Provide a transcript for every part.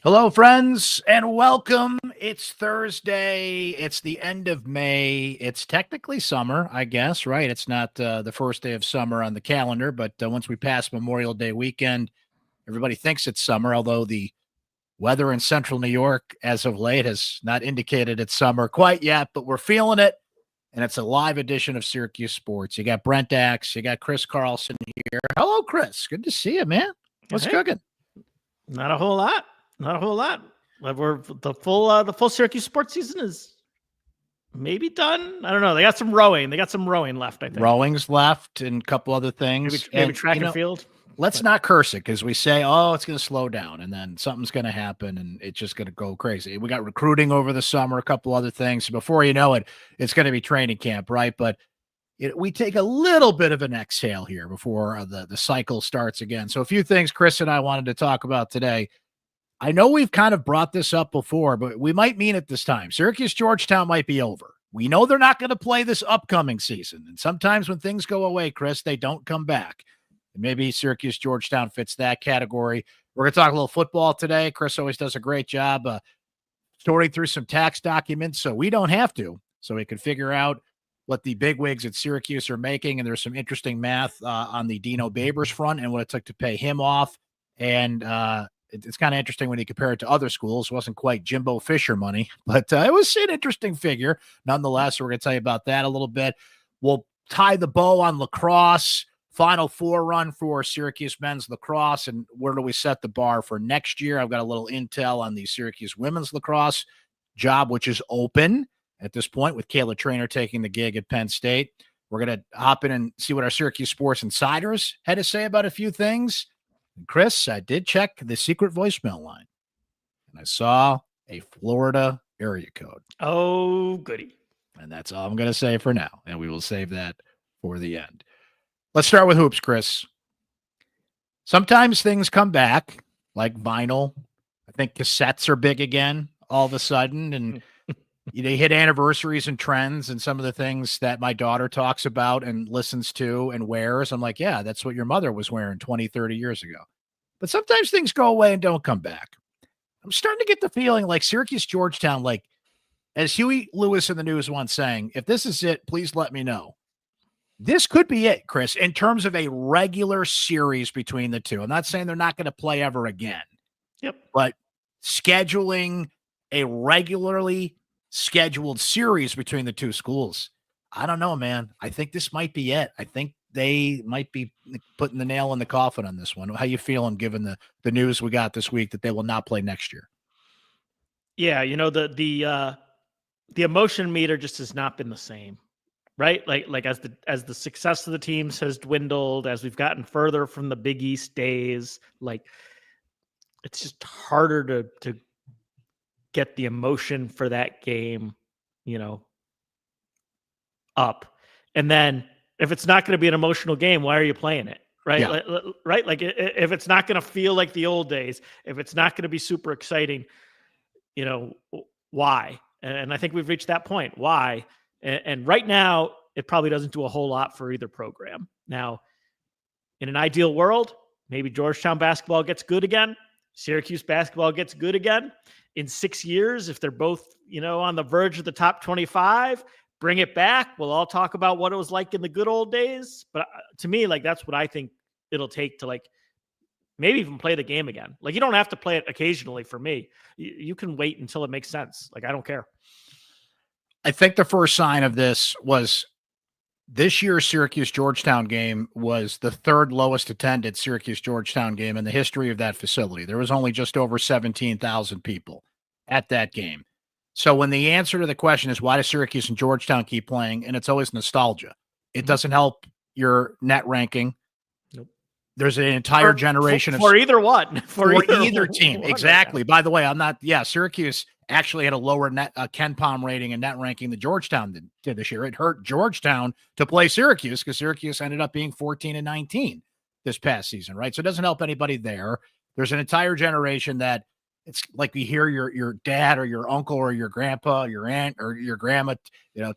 Hello, friends, and welcome. It's Thursday. It's the end of May. It's technically summer, I guess, right? It's not the first day of summer on the calendar, but once we pass Memorial Day weekend, everybody thinks it's summer, although the weather in central New York as of late has not indicated it's summer quite yet, but we're feeling it, and it's a live edition of Syracuse Sports. You got Brent Axe, you got Chris Carlson here. Hello, Chris. Good to see you, man. What's cooking? Not a whole lot. Not a whole lot. We're the full Syracuse sports season is maybe done. I don't know. They got some rowing. Left, I think. Rowing's left and a couple other things. Maybe track and field. Let's not curse it because we say, oh, it's going to slow down, and then something's going to happen, and it's just going to go crazy. We got recruiting over the summer, a couple other things. So before you know it, it's going to be training camp, right? But we take a little bit of an exhale here before the cycle starts again. So a few things Chris and I wanted to talk about today. I know we've kind of brought this up before, but we might mean it this time. Syracuse-Georgetown might be over. We know they're not going to play this upcoming season. And sometimes when things go away, Chris, they don't come back. And maybe Syracuse-Georgetown fits that category. We're going to talk a little football today. Chris always does a great job sorting through some tax documents so we don't have to, so we can figure out what the bigwigs at Syracuse are making. And there's some interesting math on the Dino Babers front and what it took to pay him off. And it's kind of interesting when you compare it to other schools. It wasn't quite Jimbo Fisher money, but it was an interesting figure. Nonetheless, we're going to tell you about that a little bit. We'll tie the bow on lacrosse, Final Four run for Syracuse men's lacrosse, and where do we set the bar for next year? I've got a little intel on the Syracuse women's lacrosse job, which is open at this point with Kayla Trainer taking the gig at Penn State. We're going to hop in and see what our Syracuse Sports Insiders had to say about a few things. Chris, I did check the secret voicemail line, and I saw a Florida area code. Oh, goody. And that's all I'm going to say for now, and we will save that for the end. Let's start with hoops, Chris. Sometimes things come back, like vinyl. I think cassettes are big again all of a sudden, and they hit anniversaries and trends and some of the things that my daughter talks about and listens to and wears. I'm like, yeah, that's what your mother was wearing 20, 30 years ago. But sometimes things go away and don't come back. I'm starting to get the feeling like Syracuse-Georgetown, like as Huey Lewis in the news once saying, if this is it, please let me know. This could be it, Chris, in terms of a regular series between the two. I'm not saying they're not going to play ever again. Yep. But scheduling a regularly scheduled series between the two schools, I don't know, man. I think this might be it. I think they might be putting the nail in the coffin on this one. How you feeling given the news we got this week that they will not play next year? Yeah, the emotion meter just has not been the same, right? Like as the success of the teams has dwindled, as we've gotten further from the Big East days, like it's just harder to get the emotion for that game, up. And then if it's not going to be an emotional game, why are you playing it? Right. Yeah. Right. Like if it's not going to feel like the old days, if it's not going to be super exciting, why? And I think we've reached that point. Why? And right now it probably doesn't do a whole lot for either program. Now, in an ideal world, maybe Georgetown basketball gets good again. Syracuse basketball gets good again. In 6 years, if they're both, on the verge of the top 25, bring it back. We'll all talk about what it was like in the good old days. But to me, like, that's what I think it'll take to, like, maybe even play the game again. Like, you don't have to play it occasionally for me. You can wait until it makes sense. Like, I don't care. I think the first sign of this was this year's Syracuse-Georgetown game was the third lowest attended Syracuse-Georgetown game in the history of that facility. There was only just over 17,000 people at that game. So when the answer to the question is why do Syracuse and Georgetown keep playing, and it's always nostalgia, it doesn't help your net ranking. Nope. There's an entire generation for either one. For either team. Exactly. Right. By the way, Syracuse actually had a lower net KenPom rating and net ranking than Georgetown did this year. It hurt Georgetown to play Syracuse because Syracuse ended up being 14-19 this past season, right? So it doesn't help anybody there. There's an entire generation that it's like you hear your dad or your uncle or your grandpa, or your aunt or your grandma,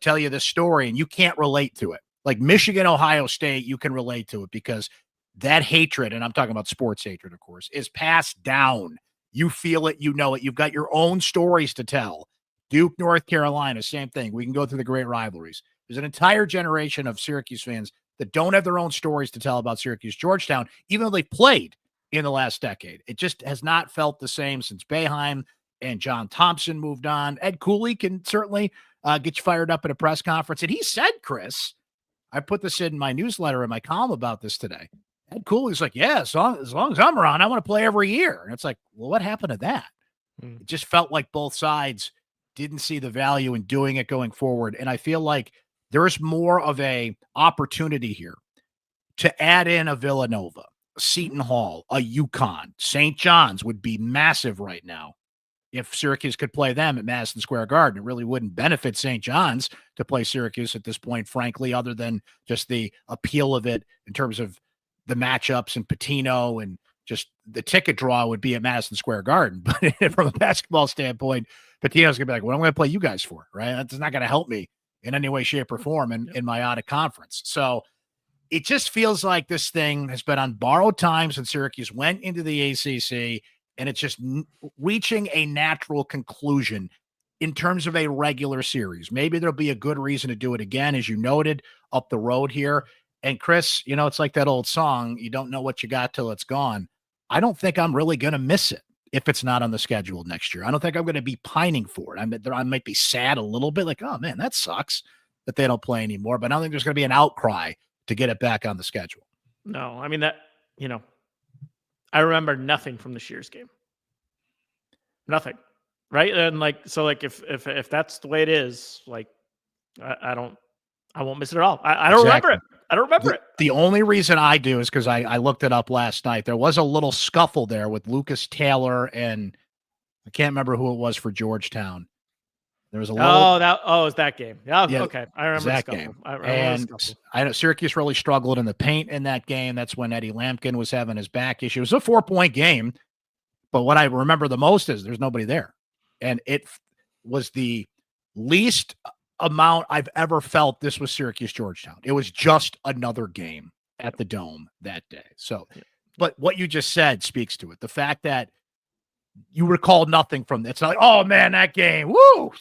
tell you this story and you can't relate to it. Like Michigan, Ohio State, you can relate to it because that hatred, and I'm talking about sports hatred, of course, is passed down You feel it, you know it. You've got your own stories to tell. Duke, North Carolina, same thing. We can go through the great rivalries. There's an entire generation of Syracuse fans that don't have their own stories to tell about Syracuse-Georgetown, even though they played in the last decade. It just has not felt the same since Boeheim and John Thompson moved on. Ed Cooley can certainly get you fired up at a press conference. And he said, Chris, I put this in my newsletter in my column about this today. Ed Cooley's like, yeah, as long as I'm around, I want to play every year. And it's like, well, what happened to that? It just felt like both sides didn't see the value in doing it going forward. And I feel like there's more of a opportunity here to add in a Villanova, a Seton Hall, a UConn. St. John's would be massive right now. If Syracuse could play them at Madison Square Garden, it really wouldn't benefit St. John's to play Syracuse at this point, frankly, other than just the appeal of it in terms of the matchups and Patino, and just the ticket draw would be at Madison Square Garden. But from a basketball standpoint, Patino's going to be like, what am I going to play you guys for, right? That's not going to help me in any way, shape, or form in my out of conference. So it just feels like this thing has been on borrowed time since Syracuse went into the ACC, and it's just reaching a natural conclusion in terms of a regular series. Maybe there'll be a good reason to do it again, as you noted, up the road here. And Chris, it's like that old song, you don't know what you got till it's gone. I don't think I'm really going to miss it if it's not on the schedule next year. I don't think I'm going to be pining for it. I might be sad a little bit, like, oh man, that sucks that they don't play anymore. But I don't think there's going to be an outcry to get it back on the schedule. No, I mean I remember nothing from the Shears game. Nothing. Right. And if that's the way it is, I won't miss it at all. I don't remember it. I don't remember it. The only reason I do is because I looked it up last night. There was a little scuffle there with Lucas Taylor, and I can't remember who it was for Georgetown. There was a little. It was that game. Yeah. Okay. I remember that game. I know Syracuse really struggled in the paint in that game. That's when Eddie Lampkin was having his back issue. It was a 4-point game, but what I remember the most is there's nobody there. And it was the least amount I've ever felt this was Syracuse-Georgetown. It was just another game at the Dome that day. So, but what you just said speaks to it. The fact that you recall nothing from it. It's not like, oh man, that game, woo!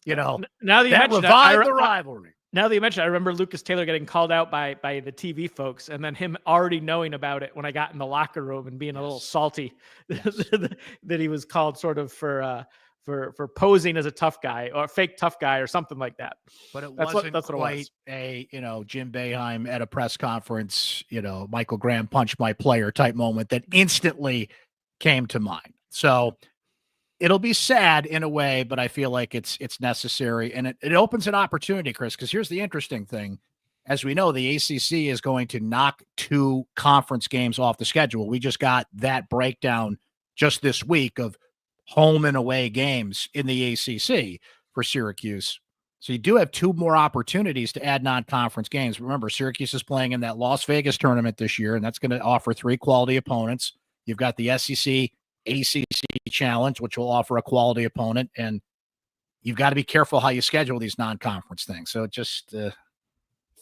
Now that you that revived the rivalry. Now that you mentioned, I remember Lucas Taylor getting called out by the TV folks, and then him already knowing about it when I got in the locker room and being a little salty that he was called sort of for posing as a tough guy or a fake tough guy or something like that. But that's quite what it was. A Jim Boeheim at a press conference, Michael Graham punch my player type moment that instantly came to mind. So it'll be sad in a way, but I feel like it's necessary, and it opens an opportunity, Chris, because here's the interesting thing. As we know, the ACC is going to knock 2 conference games off the schedule. We just got that breakdown just this week of home and away games in the ACC for Syracuse. So you do have 2 more opportunities to add non-conference games. Remember, Syracuse is playing in that Las Vegas tournament this year, and that's going to offer 3 quality opponents. You've got the SEC ACC challenge, which will offer a quality opponent, and you've got to be careful how you schedule these non-conference things. So it just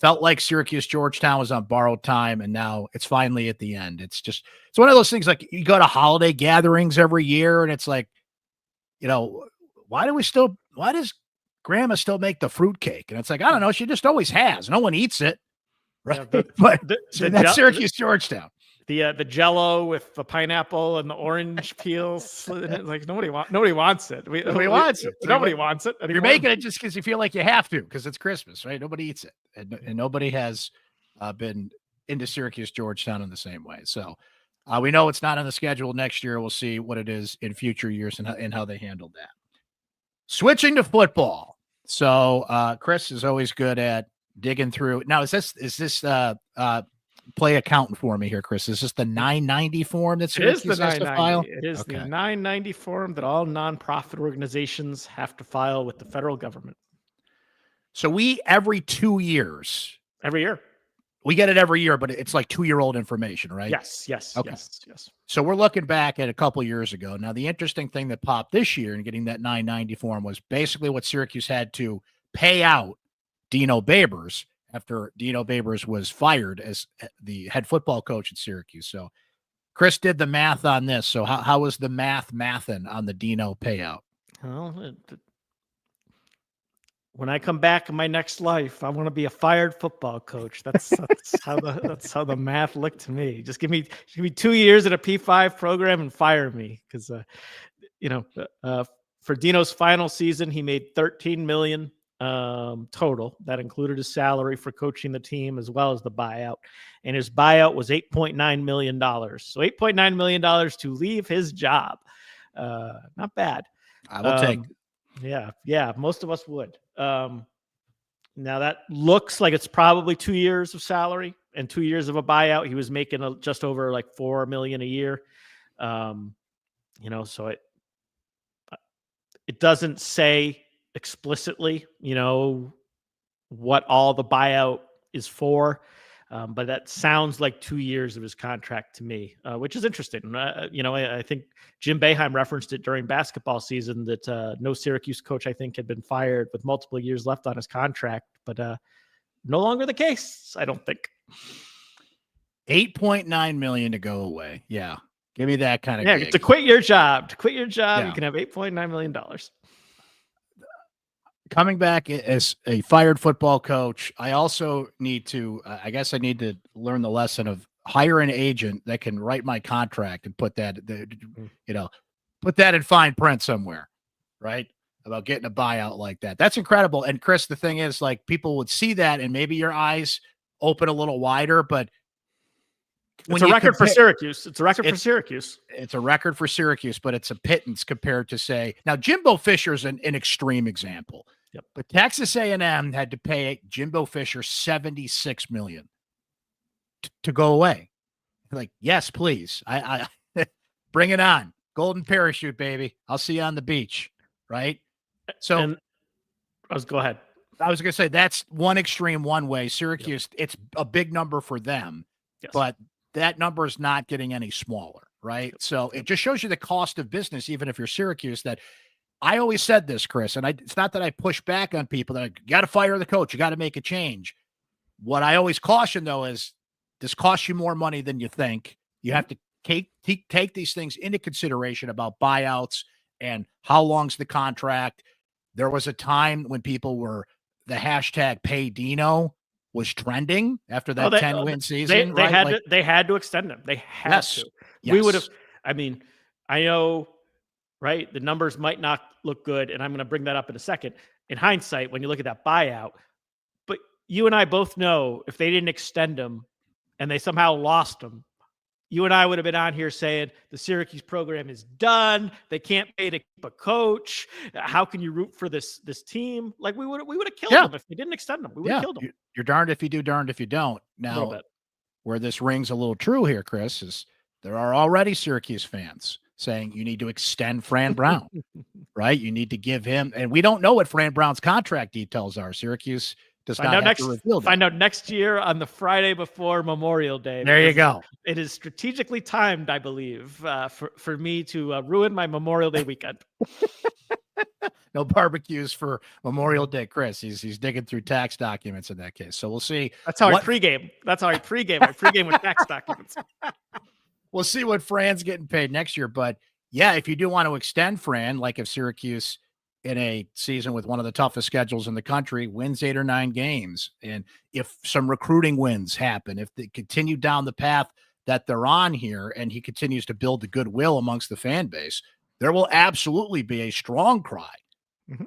felt like Syracuse-Georgetown was on borrowed time, and now it's finally at the end. It's one of those things, like you go to holiday gatherings every year, and it's like, why does grandma still make the fruitcake? And it's like, I don't know, she just always has. No one eats it, right? Yeah, that's Syracuse-Georgetown. The Jello with the pineapple and the orange peels, like nobody wants it. Nobody wants it. Nobody wants it anymore. You're making it just because you feel like you have to, because it's Christmas, right? Nobody eats it, and nobody has been into Syracuse-Georgetown in the same way. So we know it's not on the schedule next year. We'll see what it is in future years and how they handle that. Switching to football. So Chris is always good at digging through. Now, is this play accountant for me here, Chris? Is this the 990 form that Syracuse has to file? It is the 990 form that all nonprofit organizations have to file with the federal government. So every 2 years. Every year. We get it every year, but it's like 2-year-old information, right? Yes. Okay. Yes. So we're looking back at a couple years ago. Now, the interesting thing that popped this year in getting that 990 form was basically what Syracuse had to pay out Dino Babers after Dino Babers was fired as the head football coach at Syracuse. So Chris did the math on this. So how was the mathin' on the Dino payout? Well, when I come back in my next life, I want to be a fired football coach. That's how the math looked to me. Just give me 2 years at a P5 program and fire me, because for Dino's final season, he made $13 million total. That included his salary for coaching the team as well as the buyout, and his buyout was $8.9 million. So $8.9 million to leave his job. Not bad. I will take. Yeah, most of us would. Now that looks like it's probably 2 years of salary and 2 years of a buyout. He was making just over like $4 million a year. So it doesn't say explicitly, what all the buyout is for. But that sounds like 2 years of his contract to me, which is interesting. I think Jim Boeheim referenced it during basketball season that no Syracuse coach, I think, had been fired with multiple years left on his contract, but no longer the case, I don't think. $8.9 million to go away. Yeah. Give me that kind of gig. To quit your job. You can have $8.9 million. Coming back as a fired football coach, I also need to, I guess I need to learn the lesson of hire an agent that can write my contract and put that, put that in fine print somewhere, right? About getting a buyout like that. That's incredible. And Chris, the thing is, like, people would see that and maybe your eyes open a little wider, but it's a record for Syracuse. It's a record for Syracuse. It's a record for Syracuse, but it's a pittance compared to, say, now Jimbo Fisher's an extreme example. Yep. But Texas A&M had to pay Jimbo Fisher $76 million to go away. Like, yes, please. I bring it on. Golden parachute, baby. I'll see you on the beach. Right. So go ahead. I was going to say that's one extreme one way. Syracuse, It's a big number for them, but that number is not getting any smaller. Right. So it just shows you the cost of business, even if you're Syracuse. That I always said this, Chris, and it's not that I push back on people that you got to fire the coach. You got to make a change. What I always caution, though, is this costs you more money than you think. You have to take these things into consideration about buyouts and how long's the contract. There was a time when people were the hashtag pay Dino was trending after that 10-win season. They had to extend them. They had to. Yes. We would have. I mean, I know, right? The numbers might not look good, and I'm going to bring that up in a second. In hindsight, when you look at that buyout, but you and I both know if they didn't extend them and they somehow lost them, you and I would have been on here saying the Syracuse program is done. They can't pay to keep a coach. How can you root for this team? Like, we would have killed them if they didn't extend them. We would have killed them. You're darned if you do, darned if you don't. Now, where this rings a little true here, Chris, is there are already Syracuse fans saying you need to extend Fran Brown, right? You need to give him, and we don't know what Fran Brown's contract details are. Syracuse does not have to reveal that. Find out next year on the Friday before Memorial Day. There you go. It is strategically timed, I believe, for me to ruin my Memorial Day weekend. No barbecues for Memorial Day, Chris. He's digging through tax documents in that case. So we'll see. That's how I pregame. I pregame with tax documents. We'll see what Fran's getting paid next year. But yeah, if you do want to extend Fran, like if Syracuse in a season with one of the toughest schedules in the country wins 8 or 9 games, and if some recruiting wins happen, if they continue down the path that they're on here and he continues to build the goodwill amongst the fan base, there will absolutely be a strong cry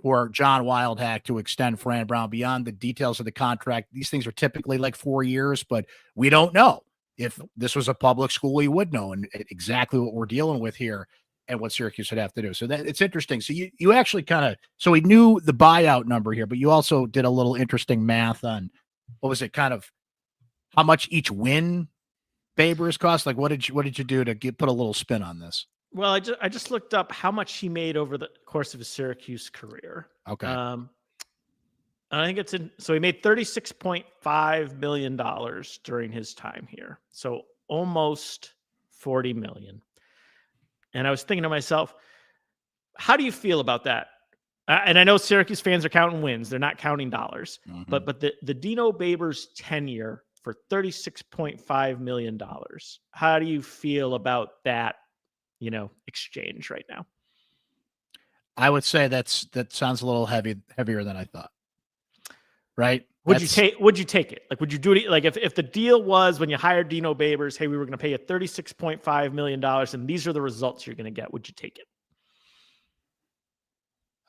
for John Wildhack to extend Fran Brown beyond the details of the contract. These things are typically like 4 years, but we don't know. If this was a public school, you would know, and exactly what we're dealing with here and what Syracuse would have to do. So that it's interesting. So you actually so we knew the buyout number here, but you also did a little interesting math on what was it, kind of how much each win Babers cost? Like what did you do to put a little spin on this? Well, I just looked up how much he made over the course of his Syracuse career. Okay. I think so he made $36.5 million during his time here. So almost $40 million. And I was thinking to myself, how do you feel about that? And I know Syracuse fans are counting wins. They're not counting dollars. Mm-hmm. But the Dino Babers tenure for $36.5 million. How do you feel about that, exchange right now? I would say that sounds a little heavier than I thought. Right? Would you take it? Like, would you do it? Like, if the deal was when you hired Dino Babers, hey, we were going to pay you $36.5 million and these are the results you're going to get, would you take it?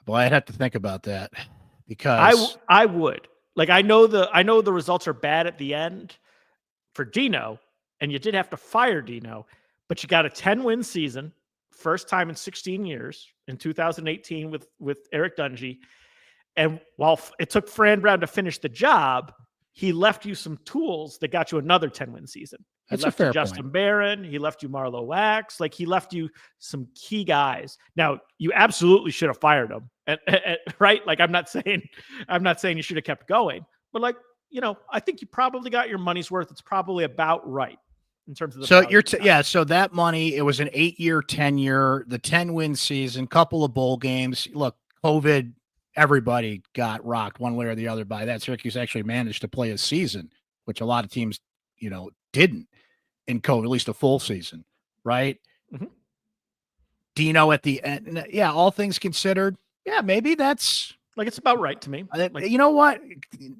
Well, I'd have to think about that because I would. Like, I know the results are bad at the end for Dino, and you did have to fire Dino, but you got a 10-win season, first time in 16 years in 2018 with Eric Dungy. And while it took Fran Brown to finish the job, he left you some tools that got you another 10-win season. He That's left a fair you Justin point. Barron. He left you Marlo Wax. Like, he left you some key guys. Now, you absolutely should have fired him, right? Like, I'm not saying you should have kept going, but I think you probably got your money's worth. It's probably about right in terms of the. So so that money, it was an 8-year tenure, the 10-win season, couple of bowl games. Look, COVID. Everybody got rocked one way or the other by that. Syracuse actually managed to play a season, which a lot of teams, didn't in COVID, at least a full season, right? Mm-hmm. Dino at the end. Yeah, all things considered, yeah, maybe that's it's about right to me. You know what?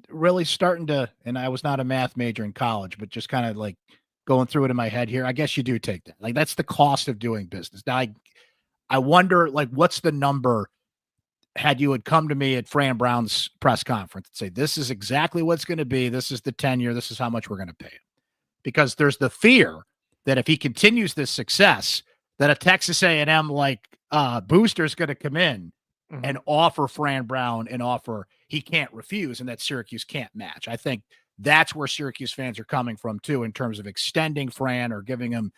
Really starting to, and I was not a math major in college, but just kind of like going through it in my head here. I guess you do take that. Like, that's the cost of doing business. Now, I wonder, what's the number? Had you had come to me at Fran Brown's press conference and say, this is exactly what's going to be, this is the tenure, this is how much we're going to pay him. Because there's the fear that if he continues this success, that a Texas A&M booster is going to come in and offer Fran Brown an offer he can't refuse and that Syracuse can't match. I think that's where Syracuse fans are coming from too, in terms of extending Fran or giving him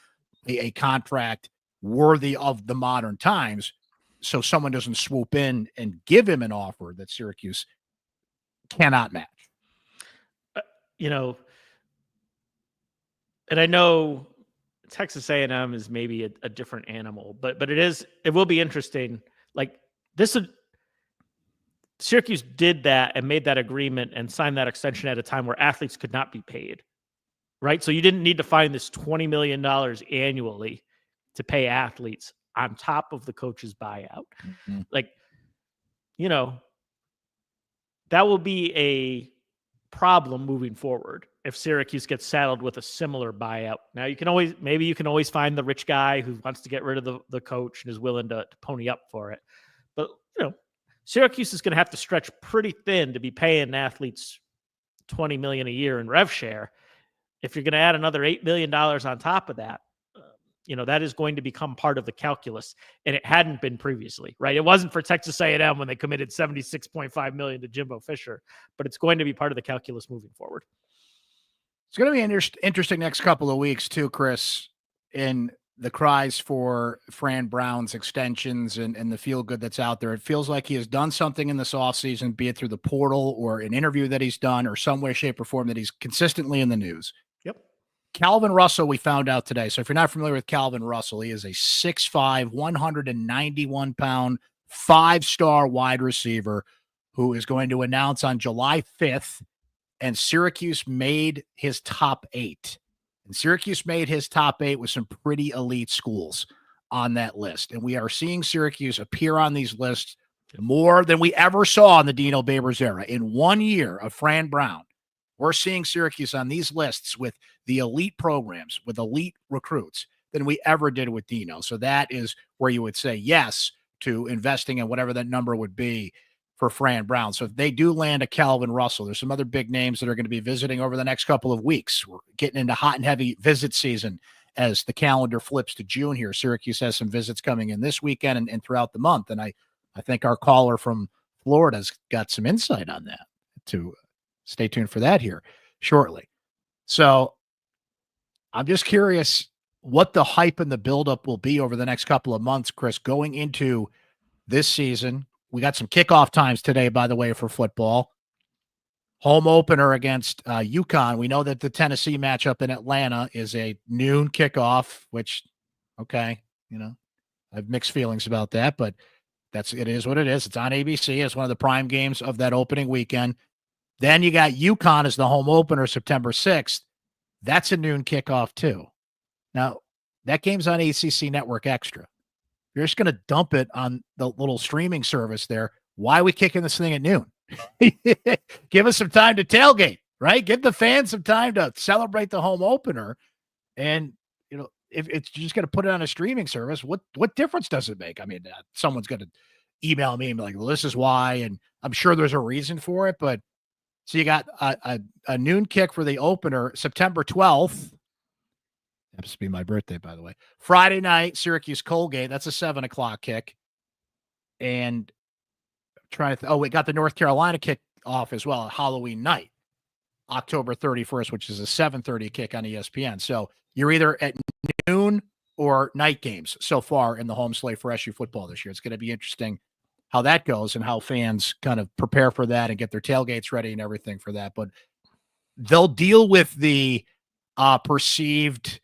a contract worthy of the modern times, so someone doesn't swoop in and give him an offer that Syracuse cannot match. And I know Texas A&M is maybe a different animal, but it will be interesting. Like, Syracuse did that and made that agreement and signed that extension at a time where athletes could not be paid, right? So you didn't need to find this $20 million annually to pay athletes on top of the coach's buyout. Mm-hmm. That will be a problem moving forward if Syracuse gets saddled with a similar buyout. Now, you can always find the rich guy who wants to get rid of the coach and is willing to pony up for it. But, Syracuse is going to have to stretch pretty thin to be paying athletes $20 million a year in rev share. If you're going to add another $8 million on top of that, that is going to become part of the calculus, and it hadn't been previously, right? It wasn't for Texas A&M when they committed $76.5 million to Jimbo Fisher, but it's going to be part of the calculus moving forward. It's going to be interesting next couple of weeks too, Chris, in the cries for Fran Brown's extensions and the feel good that's out there. It feels like he has done something in this offseason, be it through the portal or an interview that he's done or some way, shape, or form that he's consistently in the news. Yep. Calvin Russell, we found out today. So if you're not familiar with Calvin Russell, he is a 6'5", 191-pound, 5-star wide receiver who is going to announce on July 5th, and Syracuse made his top 8. And Syracuse made his top 8 with some pretty elite schools on that list. And we are seeing Syracuse appear on these lists more than we ever saw in the Dino Babers era. In 1 year of Fran Brown, we're seeing Syracuse on these lists with the elite programs, with elite recruits than we ever did with Dino. So that is where you would say yes to investing in whatever that number would be for Fran Brown. So if they do land a Calvin Russell, there's some other big names that are going to be visiting over the next couple of weeks. We're getting into hot and heavy visit season as the calendar flips to June here. Syracuse has some visits coming in this weekend and throughout the month. And I think our caller from Florida's got some insight on that, to stay tuned for that here shortly. So I'm just curious what the hype and the buildup will be over the next couple of months, Chris, going into this season. We got some kickoff times today, by the way, for football. Home opener against UConn. We know that the Tennessee matchup in Atlanta is a noon kickoff, which, okay, I have mixed feelings about that, but it is what it is. It's on ABC. It's one of the prime games of that opening weekend. Then you got UConn as the home opener September 6th. That's a noon kickoff too. Now, that game's on ACC Network Extra. You're just going to dump it on the little streaming service there. Why are we kicking this thing at noon? Give us some time to tailgate, right? Give the fans some time to celebrate the home opener. And, if it's just going to put it on a streaming service, what difference does it make? I mean, someone's going to email me and be like, well, this is why. And I'm sure there's a reason for it. But so you got a noon kick for the opener, September 12th. Happens to be my birthday, by the way. Friday night, Syracuse-Colgate. That's a 7 o'clock kick. And we got the North Carolina kick off as well, Halloween night, October 31st, which is a 7:30 kick on ESPN. So you're either at noon or night games so far in the home slate for SU football this year. It's going to be interesting how that goes and how fans kind of prepare for that and get their tailgates ready and everything for that. But they'll deal with the perceived,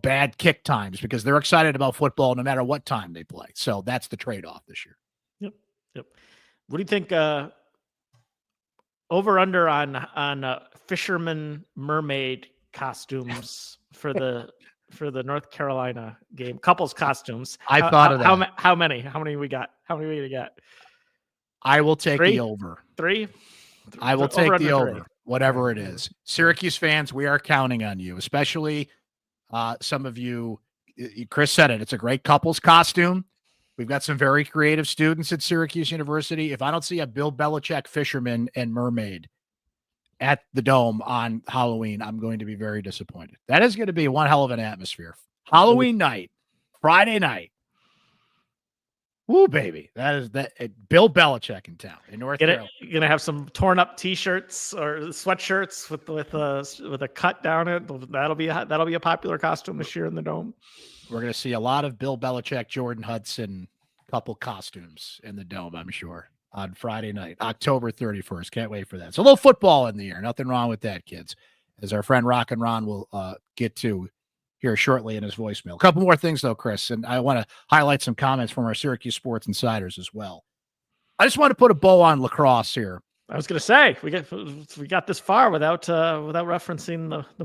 bad kick times because they're excited about football no matter what time they play. So that's the trade-off this year. Yep. What do you think? Over under on fisherman mermaid costumes for the North Carolina game, couples costumes. I thought of that. How many? How many we got? How many we got? I will take the over. 3. I will take the over, whatever it is. Syracuse fans, we are counting on you, especially some of you. Chris said it. It's a great couples costume. We've got some very creative students at Syracuse University. If I don't see a Bill Belichick fisherman and mermaid at the Dome on Halloween, I'm going to be very disappointed. That is going to be one hell of an atmosphere. Halloween night, Friday night. Woo, baby. That is Bill Belichick in town in North Carolina. You're going to have some torn up t-shirts or sweatshirts with a cut down it. That'll be a popular costume this year in the Dome. We're going to see a lot of Bill Belichick, Jordan Hudson couple costumes in the Dome, I'm sure, on Friday night, October 31st. Can't wait for that. It's a little football in the air. Nothing wrong with that, kids, as our friend Rock and Ron will get to here shortly in his voicemail. A couple more things, though, Chris, and I want to highlight some comments from our Syracuse Sports Insiders as well. I just want to put a bow on lacrosse here. I was going to say we got this far without referencing the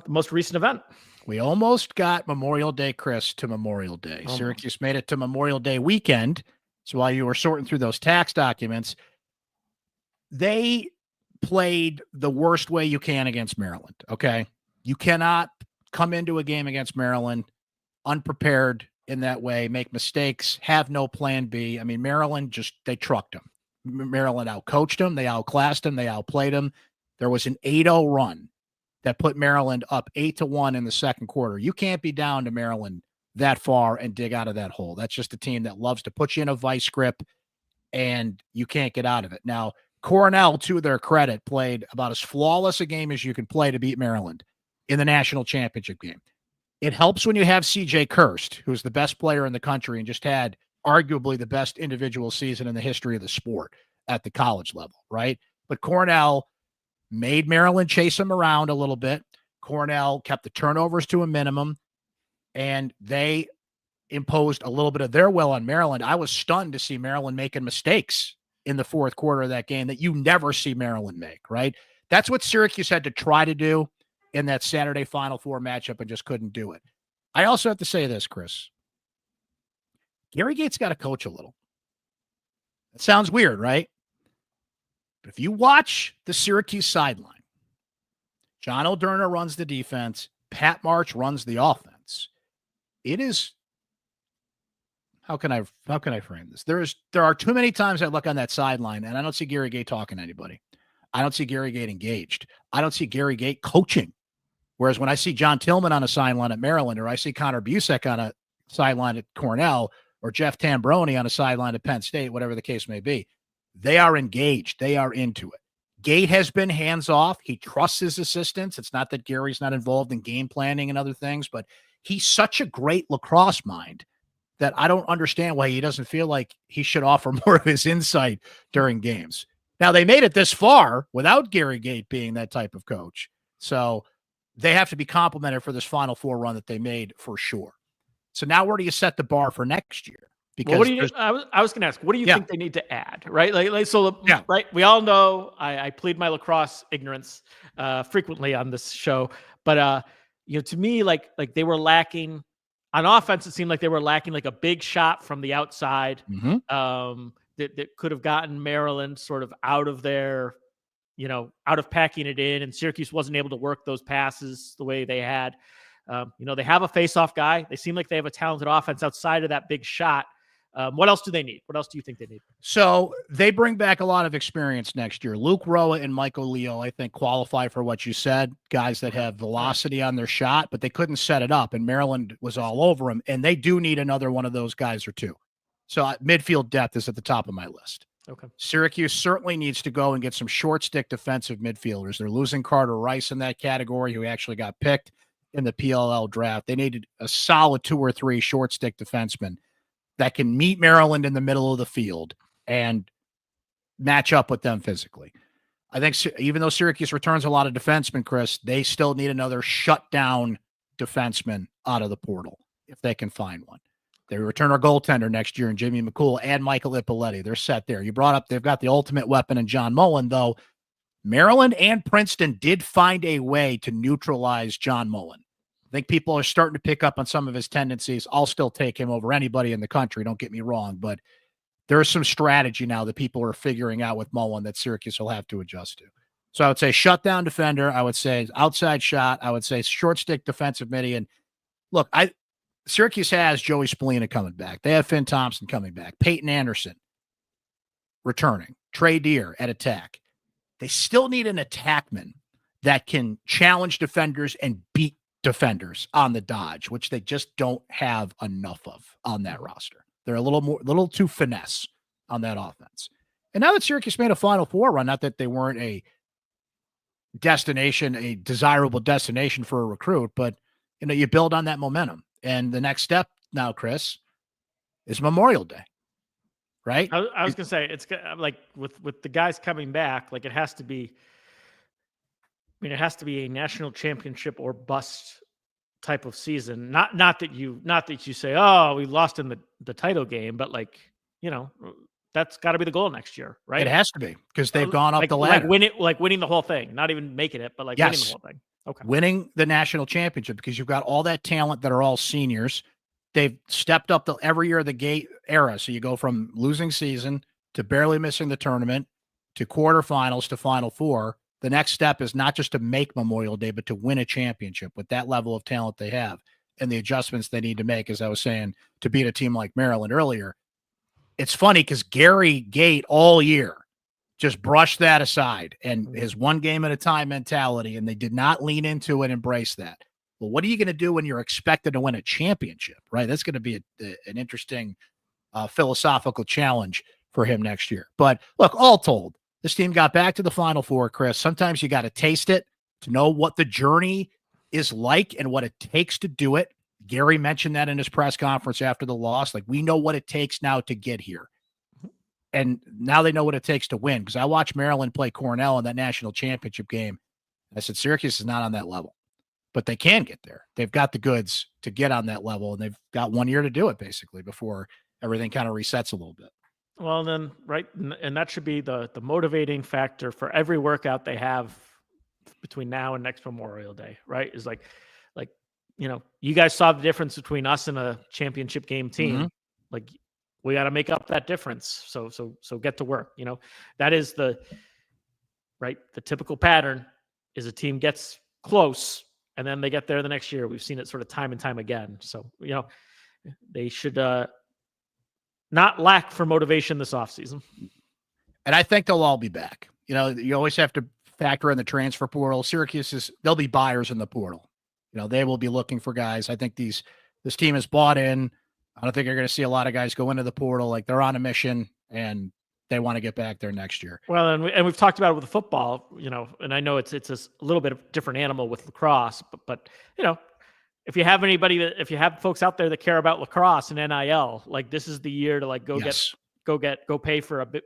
most recent event. We almost got Memorial Day, Chris, to Memorial Day. Syracuse made it to Memorial Day weekend. So while you were sorting through those tax documents, they played the worst way you can against Maryland, okay? You cannot come into a game against Maryland unprepared in that way, make mistakes, have no plan B. I mean, Maryland they trucked them. Maryland outcoached them. They outclassed them. They outplayed them. There was an 8-0 run that put Maryland up 8-1 in the second quarter. You can't be down to Maryland that far and dig out of that hole. That's just a team that loves to put you in a vice grip, and you can't get out of it. Now, Cornell, to their credit, played about as flawless a game as you can play to beat Maryland in the national championship game. It helps when you have C.J. Kirst, who's the best player in the country and just had arguably the best individual season in the history of the sport at the college level, right? But Cornell made Maryland chase them around a little bit. Cornell kept the turnovers to a minimum, and they imposed a little bit of their will on Maryland. I was stunned to see Maryland making mistakes in the fourth quarter of that game that you never see Maryland make, right? That's what Syracuse had to try to do in that Saturday Final Four matchup and just couldn't do it. I also have to say this, Chris. Gary Gates got to coach a little. That sounds weird, right? But if you watch the Syracuse sideline, John O'Derner runs the defense, Pat March runs the offense. It is, how can I frame this? There are too many times I look on that sideline and I don't see Gary Gate talking to anybody. I don't see Gary Gate engaged. I don't see Gary Gate coaching. Whereas when I see John Tillman on a sideline at Maryland, or I see Connor Busick on a sideline at Cornell, or Jeff Tambroni on a sideline at Penn State, whatever the case may be, they are engaged. They are into it. Gate has been hands off. He trusts his assistants. It's not that Gary's not involved in game planning and other things, but he's such a great lacrosse mind that I don't understand why he doesn't feel like he should offer more of his insight during games. Now, they made it this far without Gary Gate being that type of coach. So they have to be complimented for this Final Four run that they made for sure. So now where do you set the bar for next year? because what do you? I was going to ask, what do you think they need to add? Right, right. We all know I plead my lacrosse ignorance frequently on this show, but to me, like they were lacking on offense. It seemed like they were lacking like a big shot from the outside that could have gotten Maryland sort of out of their, out of packing it in, and Syracuse wasn't able to work those passes the way they had. They have a face-off guy. They seem like they have a talented offense outside of that big shot. What else do they need? What else do you think they need? So they bring back a lot of experience next year. Luke Roa and Michael Leo, I think, qualify for what you said. Guys that have velocity on their shot, but they couldn't set it up, and Maryland was all over them. And they do need another one of those guys or two. So midfield depth is at the top of my list. Okay. Syracuse certainly needs to go and get some short stick defensive midfielders. They're losing Carter Rice in that category, who actually got picked in the PLL draft. They needed a solid 2 or 3 short stick defensemen that can meet Maryland in the middle of the field and match up with them physically. I think even though Syracuse returns a lot of defensemen, Chris, they still need another shutdown defenseman out of the portal if they can find one. They return our goaltender next year in Jimmy McCool and Michael Ippoliti. They're set there. You brought up, they've got the ultimate weapon in John Mullen, though. Maryland and Princeton did find a way to neutralize John Mullen. I think people are starting to pick up on some of his tendencies. I'll still take him over anybody in the country. Don't get me wrong, but there's some strategy now that people are figuring out with Mullen that Syracuse will have to adjust to. So I would say shutdown defender. I would say outside shot. I would say short stick defensive midi. And look, Syracuse has Joey Spallina coming back. They have Finn Thompson coming back. Peyton Anderson returning. Trey Deer at attack. They still need an attackman that can challenge defenders and beat defenders on the dodge, which they just don't have enough of on that roster. They're a little too finesse on that offense. And now that Syracuse made a Final Four run, not that they weren't a desirable destination for a recruit, but you build on that momentum. And the next step now, Chris, is Memorial Day, right? I was gonna say, it's like with the guys coming back, like it has to be a national championship or bust type of season. Not that you say, oh, we lost in the title game, but that's got to be the goal next year, right? It has to be, because they've gone up the ladder. Winning the whole thing, not even making it, but winning the whole thing. Okay. Winning the national championship, because you've got all that talent that are all seniors. They've stepped up every year of the gate era. So you go from losing season to barely missing the tournament to quarterfinals to Final Four. The next step is not just to make Memorial Day, but to win a championship with that level of talent they have and the adjustments they need to make, as I was saying, to beat a team like Maryland earlier. It's funny because Gary Gate all year just brushed that aside and his one game at a time mentality, and they did not lean into it and embrace that. Well, what are you going to do when you're expected to win a championship, right? That's going to be an interesting philosophical challenge for him next year. But look, all told, this team got back to the Final Four, Chris. Sometimes you got to taste it to know what the journey is like and what it takes to do it. Gary mentioned that in his press conference after the loss. Like, we know what it takes now to get here. And now they know what it takes to win. Because I watched Maryland play Cornell in that national championship game. I said, Syracuse is not on that level. But they can get there. They've got the goods to get on that level. And they've got 1 year to do it, basically, before everything kind of resets a little bit. Well, then, right. And that should be the motivating factor for every workout they have between now and next Memorial Day, right? Is like, you guys saw the difference between us and a championship game team. Mm-hmm. Like, we got to make up that difference. So get to work. That is the typical pattern is a team gets close and then they get there the next year. We've seen it sort of time and time again. So, they should not lack for motivation this offseason. And I think they'll all be back. You always have to factor in the transfer portal. They'll be buyers in the portal. They will be looking for guys. I think this team is bought in. I don't think you're going to see a lot of guys go into the portal. Like, they're on a mission and they want to get back there next year. Well, and we've talked about it with the football, and I know it's a little bit of a different animal with lacrosse, but if you have folks out there that care about lacrosse and NIL, like, this is the year to go pay for a bit,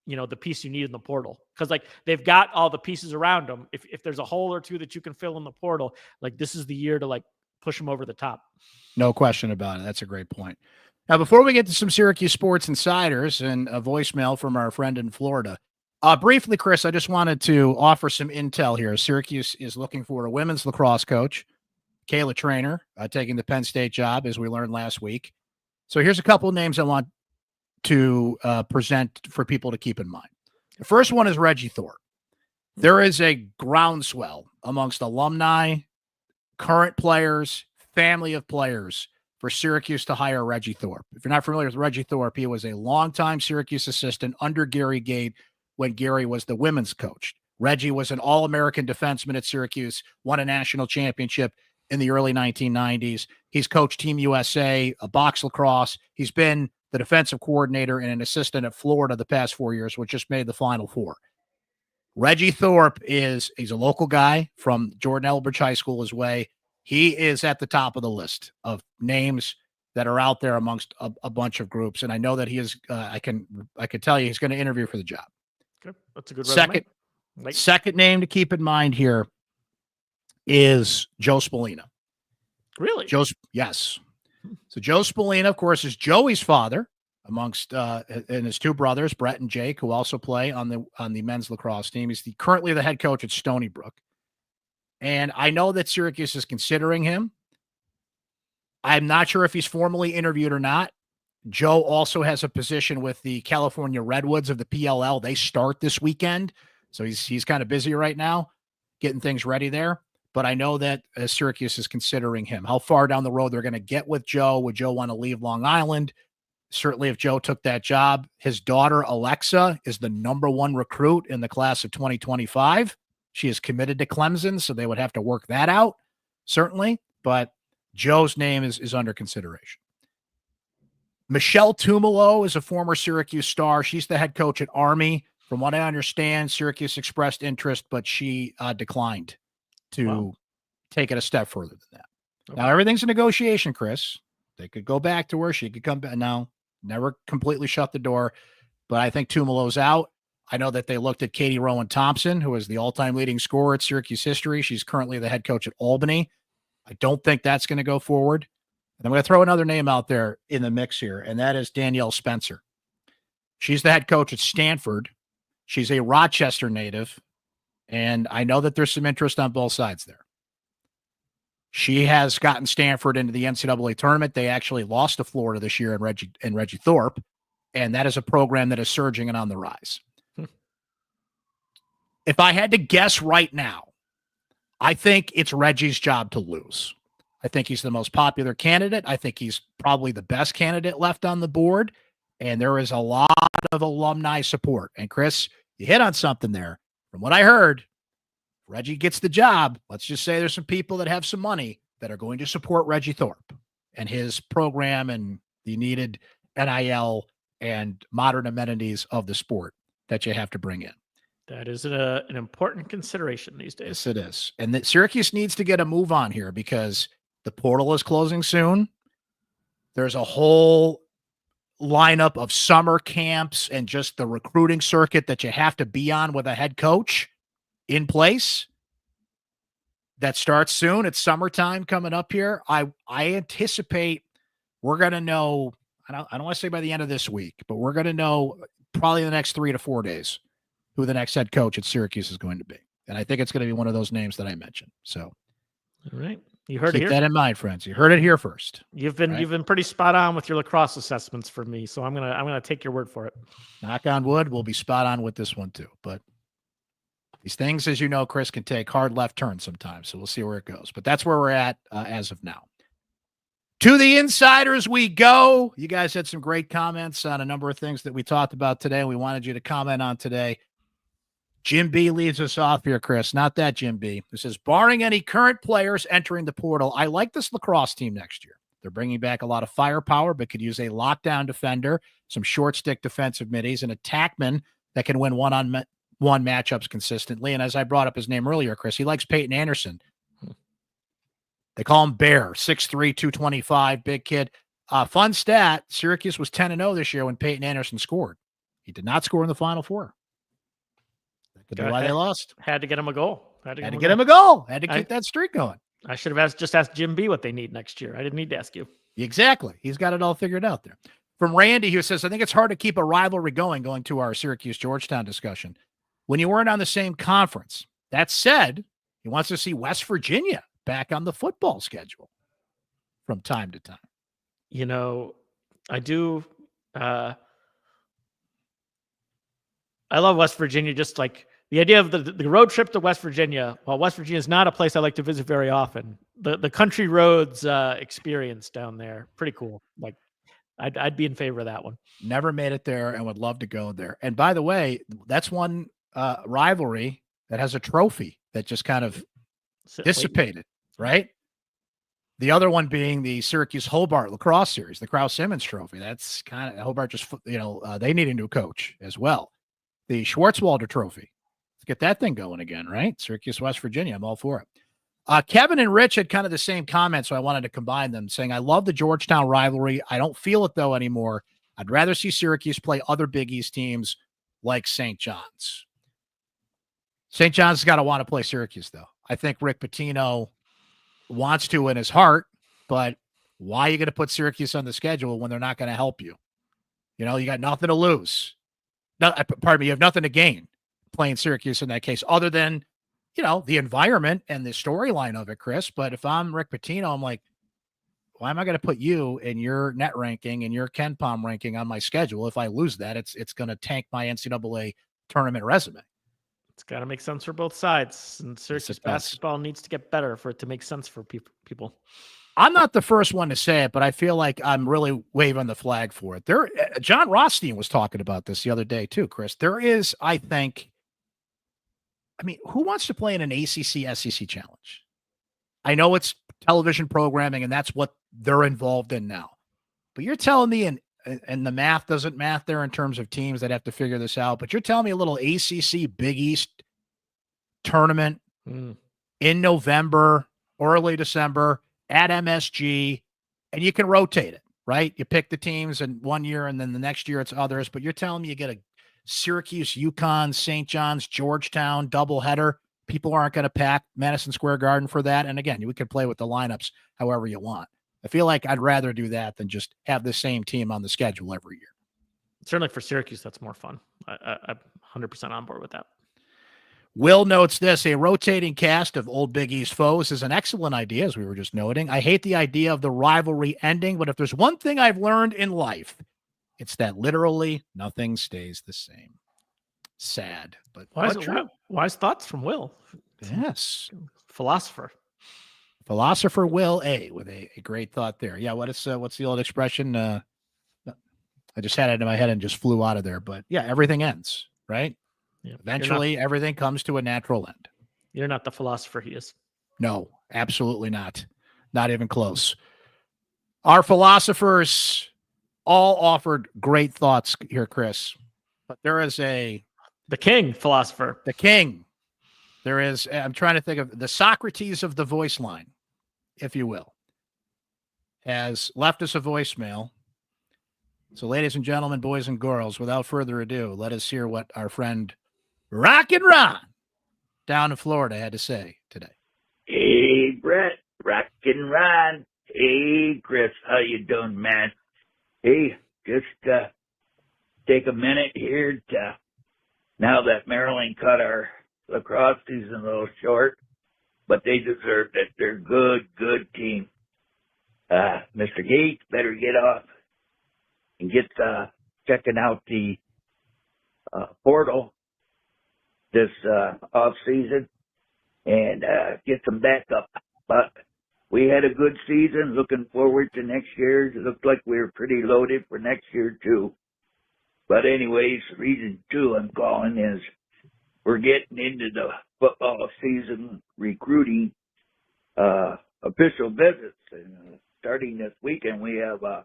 the piece you need in the portal. Cause they've got all the pieces around them. If there's a hole or two that you can fill in the portal, this is the year to push them over the top. No question about it. That's a great point. Now, before we get to some Syracuse Sports Insiders and a voicemail from our friend in Florida, briefly, Chris, I just wanted to offer some intel here. Syracuse is looking for a women's lacrosse coach, Kayla Trainer, taking the Penn State job, as we learned last week. So here's a couple of names I want to present for people to keep in mind. The first one is Reggie Thorpe. There is a groundswell amongst alumni, current players, family of players for Syracuse to hire Reggie Thorpe. If you're not familiar with Reggie Thorpe, he was a longtime Syracuse assistant under Gary Gait when Gary was the women's coach. Reggie was an All-American defenseman at Syracuse, won a national championship in the early 1990s. He's coached Team USA, a box lacrosse. He's been the defensive coordinator and an assistant at Florida the past 4 years, which just made the Final Four. Reggie Thorpe he's a local guy from Jordan Elbridge High School his way. He is at the top of the list of names that are out there amongst a bunch of groups. And I know that he is, I can tell you he's going to interview for the job. Okay. That's a good resume. Second name to keep in mind here is Joe Spallina. Really? Yes. So Joe Spallina, of course, is Joey's father amongst and his two brothers, Brent and Jake, who also play on the men's lacrosse team. He's currently the head coach at Stony Brook. And I know that Syracuse is considering him. I'm not sure if he's formally interviewed or not. Joe also has a position with the California Redwoods of the PLL. They start this weekend. So he's kind of busy right now getting things ready there. But I know that Syracuse is considering him. How far down the road they're going to get with Joe? Would Joe want to leave Long Island? Certainly if Joe took that job. His daughter, Alexa, is the #1 recruit in the class of 2025. She is committed to Clemson, so they would have to work that out, certainly. But Joe's name is under consideration. Michelle Tumalo is a former Syracuse star. She's the head coach at Army. From what I understand, Syracuse expressed interest, but she declined to take it a step further than that. Okay. Now, everything's a negotiation, Chris. They could go back to her. She could come back. Now, never completely shut the door, but I think Tumalo's out. I know that they looked at Katie Rowan Thompson, who is the all-time leading scorer at Syracuse history. She's currently the head coach at Albany. I don't think that's going to go forward. And I'm going to throw another name out there in the mix here, and that is Danielle Spencer. She's the head coach at Stanford. She's a Rochester native, and I know that there's some interest on both sides there. She has gotten Stanford into the NCAA tournament. They actually lost to Florida this year in Reggie Thorpe, and that is a program that is surging and on the rise. If I had to guess right now, I think it's Reggie's job to lose. I think he's the most popular candidate. I think he's probably the best candidate left on the board, and there is a lot of alumni support. And Chris, you hit on something there. From what I heard, Reggie gets the job. Let's just say there's some people that have some money that are going to support Reggie Thorpe and his program and the needed NIL and modern amenities of the sport that you have to bring in. That is an important consideration these days. Yes, it is. And that Syracuse needs to get a move on here because the portal is closing soon. There's a whole lineup of summer camps and just the recruiting circuit that you have to be on with a head coach in place. That starts soon. It's summertime coming up here. I anticipate we're going to know, I don't want to say by the end of this week, but we're going to know probably the next 3 to 4 days who the next head coach at Syracuse is going to be. And I think it's going to be one of those names that I mentioned. So, all right. You heard it here. Keep that in mind, friends. You heard it here first. You've been pretty spot on with your lacrosse assessments for me. So I'm going to take your word for it. Knock on wood. We'll be spot on with this one too. But these things, as you know, Chris, can take hard left turns sometimes. So we'll see where it goes. But that's where we're at as of now. To the insiders we go. You guys had some great comments on a number of things that we talked about today. We wanted you to comment on today. Jim B leads us off here, Chris. Not that Jim B. This says, barring any current players entering the portal, I like this lacrosse team next year. They're bringing back a lot of firepower, but could use a lockdown defender, some short stick defensive middies, and attackmen that can win one-on-one matchups consistently. And as I brought up his name earlier, Chris, he likes Peyton Anderson. They call him Bear, 6'3", 225, big kid. Fun stat, Syracuse was 10-0 this year when Peyton Anderson scored. He did not score in the Final Four. That could be why they lost. Had to get him a goal. Had to get him a goal. Had to keep that streak going. I should have just asked Jim B what they need next year. I didn't need to ask you. Exactly. He's got it all figured out there. From Randy, who says, I think it's hard to keep a rivalry going to our Syracuse-Georgetown discussion when you weren't on the same conference. That said, he wants to see West Virginia back on the football schedule from time to time. You know, I do. I love West Virginia, just like the idea of the road trip to West Virginia. While West Virginia is not a place I like to visit very often, the country roads experience down there, pretty cool. Like, I'd be in favor of that one. Never made it there and would love to go there. And by the way, that's one rivalry that has a trophy that just kind of dissipated, right? The other one being the Syracuse Hobart lacrosse series, the Kraus Simmons Trophy. That's kind of Hobart just, they need a new coach as well. The Schwartzwalder Trophy. Let's get that thing going again, right? Syracuse, West Virginia. I'm all for it. Kevin and Rich had kind of the same comment, so I wanted to combine them, saying, I love the Georgetown rivalry. I don't feel it, though, anymore. I'd rather see Syracuse play other Big East teams like St. John's. St. John's has got to want to play Syracuse, though. I think Rick Pitino wants to in his heart, but why are you going to put Syracuse on the schedule when they're not going to help you? You got nothing to lose. No, pardon me, you have nothing to gain playing Syracuse in that case, other than, the environment and the storyline of it, Chris. But if I'm Rick Pitino, I'm like, why am I going to put you in your net ranking and your Ken Pom ranking on my schedule? If I lose that, it's going to tank my NCAA tournament resume. It's got to make sense for both sides, and Syracuse basketball needs to get better for it to make sense for people. I'm not the first one to say it, but I feel like I'm really waving the flag for it. John Rothstein was talking about this the other day too, Chris. There is, I think, who wants to play in an ACC SEC challenge? I know it's television programming, and that's what they're involved in now. But you're telling me, and the math doesn't math there in terms of teams that have to figure this out, but you're telling me a little ACC Big East tournament in November, early December at MSG, and you can rotate it, right? You pick the teams in one year, and then the next year it's others, but you're telling me you get a Syracuse, UConn, St. John's, Georgetown doubleheader. People aren't going to pack Madison Square Garden for that. And again, we can play with the lineups however you want. I feel like I'd rather do that than just have the same team on the schedule every year. Certainly for Syracuse, that's more fun. I'm 100% on board with that. Will notes this: a rotating cast of old Big East foes is an excellent idea, as we were just noting. I hate the idea of the rivalry ending, but if there's one thing I've learned in life, it's that literally nothing stays the same. Sad, but wise thoughts from Will. Yes. Philosopher Will A with a great thought there. Yeah. What's the old expression? I just had it in my head and just flew out of there, but yeah, everything ends, right? Yeah, eventually everything comes to a natural end. You're not the philosopher he is. No, absolutely not. Not even close. Our philosophers all offered great thoughts here, Chris, but there is the king philosopher. The king. There is, I'm trying to think of the Socrates of the voice line, if you will, has left us a voicemail. So, ladies and gentlemen, boys and girls, without further ado, let us hear what our friend Rock and Ron down in Florida had to say today. Hey, Brett, Rock and Ron. Hey, Chris, how you doing, man? Hey, just take a minute here to, now that Maryland cut our lacrosse season a little short, but they deserved it. They're a good team. Mr. Gates better get off and get checking out the portal this off season and get some backup. But we had a good season. Looking forward to next year. It looked like we were pretty loaded for next year too. But anyways, reason two I'm calling is we're getting into the football season recruiting official visits. And starting this weekend, we have a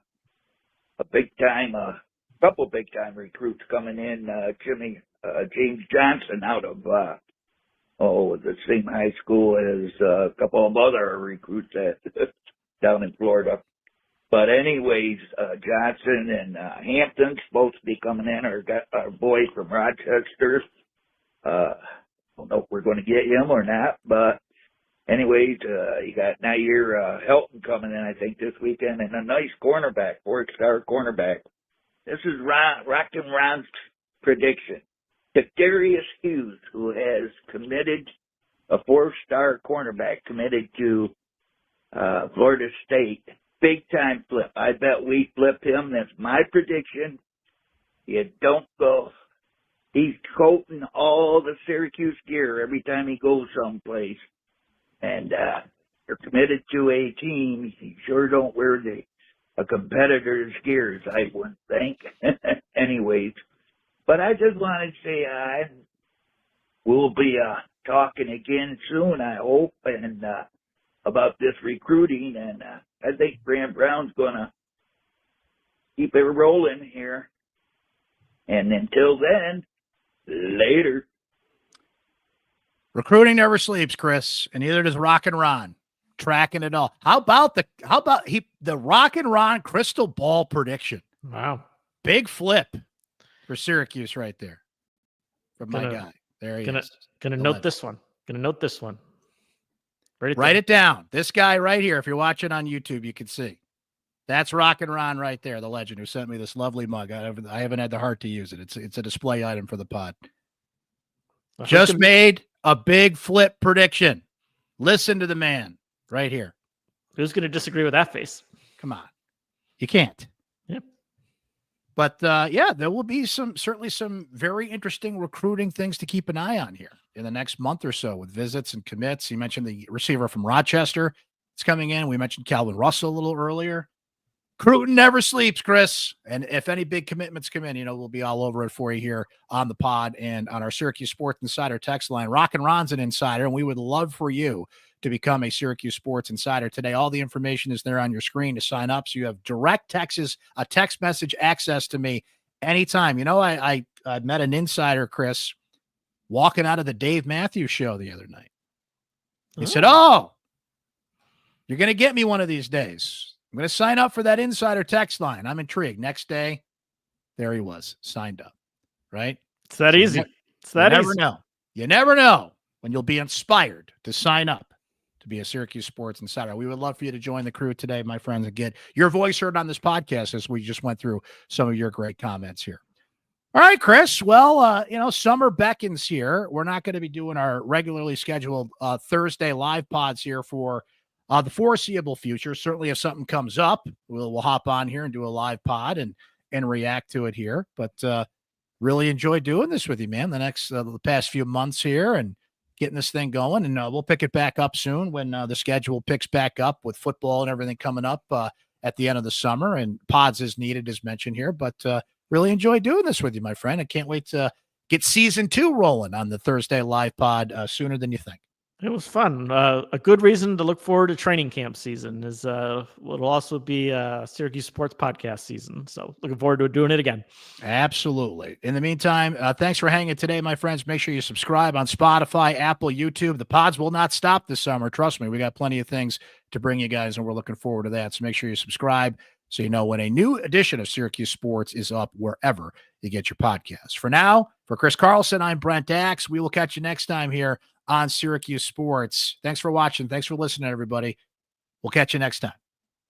couple big time recruits coming in. James Johnson out of the same high school as a couple of other recruits down in Florida. But anyways, Johnson and Hampton's supposed to be coming in. Our boy from Rochester. Don't know if we're going to get him or not, but anyways, you got Nair Helton coming in, I think, this weekend, and a nice cornerback, 4-star cornerback. This is Rockin' Ron's prediction. Darius Hughes, who has committed, a 4-star cornerback, committed to Florida State. Big time flip. I bet we flip him. That's my prediction. You don't go. He's coating all the Syracuse gear every time he goes someplace. And you're committed to a team. You sure don't wear a competitor's gears, I wouldn't think. Anyways. But I just wanted to say we'll be talking again soon, I hope, and about this recruiting. And I think Graham Brown's going to keep it rolling here. And until then, later. Recruiting never sleeps, Chris, and neither does Rockin' Ron. Tracking it all. How about the Rockin' Ron crystal ball prediction? Wow. Big flip for Syracuse right there. From my guy. There he is. Gonna note this one. Write it down. This guy right here, if you're watching on YouTube, you can see. That's Rockin' Ron right there, the legend who sent me this lovely mug. I haven't had the heart to use it. It's a display item for the pod. Just made a big flip prediction. Listen to the man right here. Who's going to disagree with that face? Come on. You can't. Yep. But there will be certainly some very interesting recruiting things to keep an eye on here in the next month or so with visits and commits. You mentioned the receiver from Rochester. It's coming in. We mentioned Calvin Russell a little earlier. Recruiting never sleeps, Chris. And if any big commitments come in, we'll be all over it for you here on the pod and on our Syracuse Sports Insider text line. Rockin' Ron's an insider, and we would love for you to become a Syracuse Sports Insider today. All the information is there on your screen to sign up. So you have direct text message access to me anytime. I met an insider, Chris, walking out of the Dave Matthews show the other night. He said, "Oh, you're going to get me one of these days. I'm going to sign up for that insider text line. I'm intrigued." Next day, there he was, signed up, right? It's that easy. You never know when you'll be inspired to sign up to be a Syracuse Sports Insider. We would love for you to join the crew today, my friends, and get your voice heard on this podcast as we just went through some of your great comments here. All right, Chris. Well, summer beckons here. We're not going to be doing our regularly scheduled Thursday live pods here for the foreseeable future. Certainly if something comes up, we'll hop on here and do a live pod and react to it here. But really enjoyed doing this with you, man, the past few months here and getting this thing going. And we'll pick it back up soon when the schedule picks back up with football and everything coming up at the end of the summer, and pods as needed, as mentioned here. But really enjoyed doing this with you, my friend. I can't wait to get season 2 rolling on the Thursday live pod sooner than you think. It was fun. A good reason to look forward to training camp season is will also be Syracuse Sports Podcast season. So looking forward to doing it again. Absolutely. In the meantime, thanks for hanging today, my friends. Make sure you subscribe on Spotify, Apple, YouTube. The pods will not stop this summer. Trust me, we got plenty of things to bring you guys, and we're looking forward to that. So make sure you subscribe so you know when a new edition of Syracuse Sports is up wherever you get your podcasts. For now, for Chris Carlson, I'm Brent Axe. We will catch you next time here on Syracuse Sports. Thanks for watching. Thanks for listening, everybody. We'll catch you next time.